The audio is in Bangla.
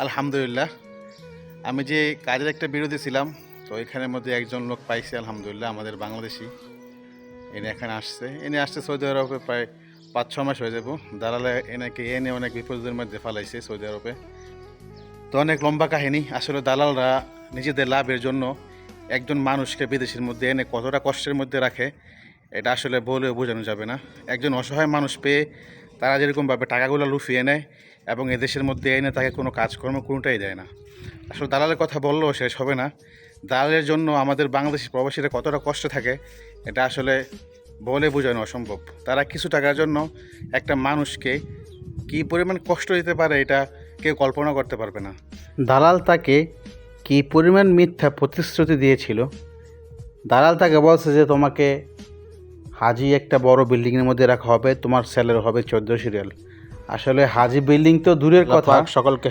আলহামদুলিল্লাহ। আমি যে কাজের একটা বিরতি ছিলাম, তো এখানের মধ্যে একজন লোক পাইছি আলহামদুলিল্লাহ, আমাদের বাংলাদেশি। এনে এখানে আসছে, সৌদি আরবে প্রায় 5-6 মাস হয়ে যাব। দালালে এনে অনেক বিপদের মধ্যে ফেলাইছে সৌদি আরবে। তো অনেক লম্বা কাহিনী। আসলে দালালরা নিজেদের লাভের জন্য একজন মানুষকে বিদেশের মধ্যে এনে কতটা কষ্টের মধ্যে রাখে, এটা আসলে বলেও বোঝানো যাবে না। একজন অসহায় মানুষ পেয়ে তারা যেরকমভাবে টাকাগুলো লুফিয়ে নেয় এবং এদেশের মধ্যে এনে তাকে কোনো কাজকর্ম কোনোটাই দেয় না। আসলে দালালের কথা বললেও শেষ হবে না। দালালের জন্য আমাদের বাংলাদেশি প্রবাসীরা কতটা কষ্ট থাকে, এটা আসলে বলে বোঝানো অসম্ভব। তারা কিছু টাকার জন্য একটা মানুষকে কী পরিমাণ কষ্ট দিতে পারে, এটা কেউ কল্পনা করতে পারবে না। দালাল তাকে কী পরিমাণ মিথ্যা প্রতিশ্রুতি দিয়েছিল। দালাল তাকে বলছে যে তোমাকে হাজি একটা বড় বিল্ডিংয়ের মধ্যে রাখা হবে, তোমার স্যালারি হবে 1400 রিয়াল। আসলে হাজি বিল্ডিং তো দূরের কথা, সকলকে